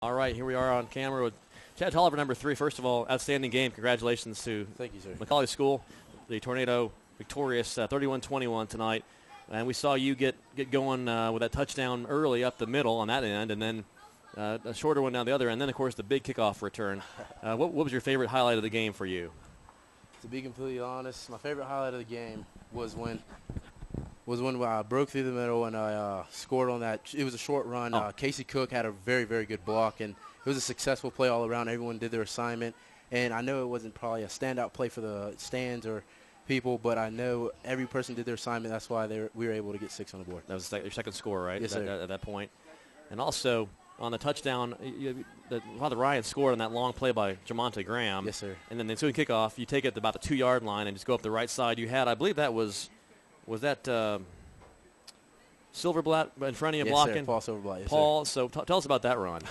All right, here we are on camera with Chad Toliver, number 3. First of all, outstanding game. Congratulations to Thank you, sir. McCallie School, the Tornado victorious 31-21 tonight. And we saw you get going with that touchdown early up the middle on that end, and then a shorter one down the other, and then, of course, the big kickoff return. What was your favorite highlight of the game for you? To be completely honest, my favorite highlight of the game was when I broke through the middle and I scored on that. It was a short run. Casey Cook had a very, very good block, and it was a successful play all around. Everyone did their assignment, and I know it wasn't probably a standout play for the stands or people, but I know every person did their assignment. That's why we were able to get 6 on the board. That was your second score, right? Yes, sir. At that point. And also, on the touchdown, Father Ryan scored on that long play by Jamonte Graham. Yes, sir. And then the ensuing kickoff, you take it to about the 2-yard line and just go up the right side. You had, I believe that was that Silverblatt in front of you blocking? Yes, sir. Paul Silverblatt. Yes, Paul, sir. so tell us about that run.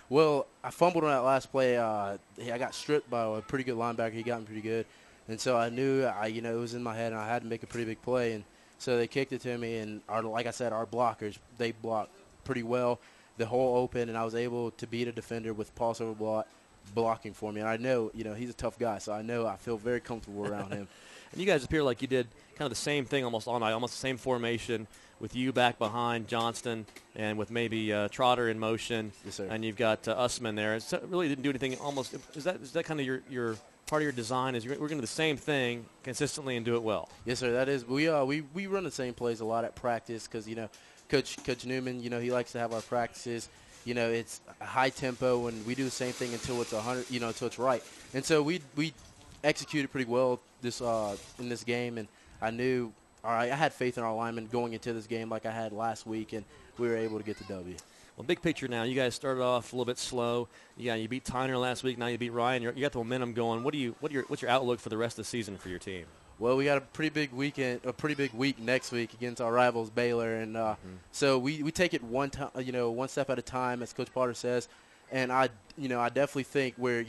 Well, I fumbled on that last play. I got stripped by a pretty good linebacker. He got me pretty good. And so I knew, it was in my head, and I had to make a pretty big play. And so they kicked it to me, and like I said, our blockers, they blocked pretty well. The hole open, and I was able to beat a defender with Paul Silverblatt blocking for me. And I know, he's a tough guy, so I feel very comfortable around him. And you guys appear like you did kind of the same thing almost all night, almost the same formation with you back behind Johnston and with maybe Trotter in motion. Yes, sir. And you've got Usman there. So it really didn't do anything almost. Is that kind of your part of your design is we're going to do the same thing consistently and do it well? Yes, sir, that is. We run the same plays a lot at practice because, Coach Newman, he likes to have our practices. It's a high tempo, and we do the same thing until it's 100, until it's right. And so we executed pretty well in this game, and I knew, all right, I had faith in our linemen going into this game like I had last week, and we were able to get the W. Well, big picture now. You guys started off a little bit slow. You beat Tyner last week. Now you beat Ryan. You got the momentum going. What's your outlook for the rest of the season for your team? Well, we got a pretty big week next week against our rivals Baylor, and so we take it one step at a time, as Coach Potter says. And I definitely think we're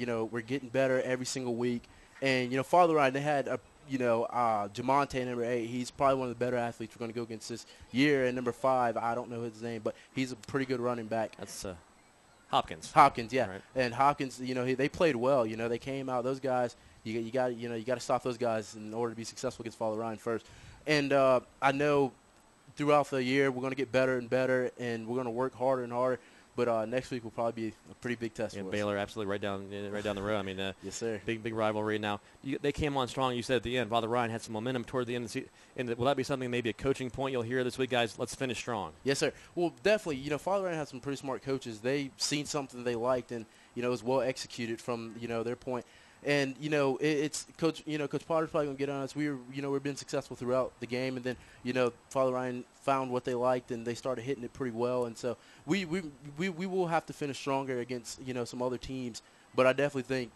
getting better every single week. And Father Ryan, they had Jamonte, number 8. He's probably one of the better athletes we're going to go against this year. And number 5, I don't know his name, but he's a pretty good running back. That's Hopkins. Hopkins, yeah. Right. And Hopkins, they played well. They came out. Those guys, you got to stop those guys in order to be successful against Father Ryan first. And I know throughout the year we're going to get better and better, and we're going to work harder and harder. But next week will probably be a pretty big test for us. Baylor, absolutely, right down the road. I mean, yes, sir. Big rivalry. Now, they came on strong. You said at the end, Father Ryan had some momentum toward the end of the season. Will that be something, maybe a coaching point you'll hear this week, guys? Let's finish strong. Yes, sir. Well, definitely. Father Ryan had some pretty smart coaches. They seen something they liked, and it was well executed from their point. And it's Coach. Coach Potter's probably gonna get on us. We've been successful throughout the game, and then Father Ryan found what they liked, and they started hitting it pretty well. And so we will have to finish stronger against some other teams. But I definitely think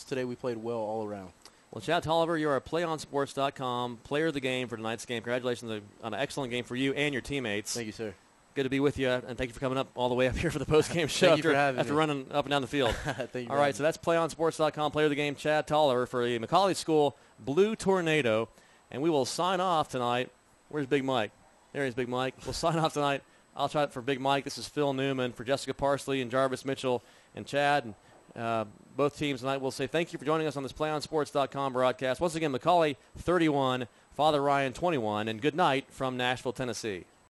today we played well all around. Well, Chad Toliver, you're a PlayOnSports.com player of the game for tonight's game. Congratulations on an excellent game for you and your teammates. Thank you, sir. Good to be with you, and thank you for coming up all the way up here for the post-game show after running up and down the field. Thank you. All right, so that's PlayOnSports.com player of the game, Chad Toliver, for the McCallie School Blue Tornado. And we will sign off tonight. Where's Big Mike? There is Big Mike. We'll sign off tonight. I'll try it for Big Mike. This is Phil Newman for Jessica Parsley and Jarvis Mitchell and Chad. And both teams tonight will say thank you for joining us on this PlayOnSports.com broadcast. Once again, McCallie 31, Father Ryan 21, and good night from Nashville, Tennessee.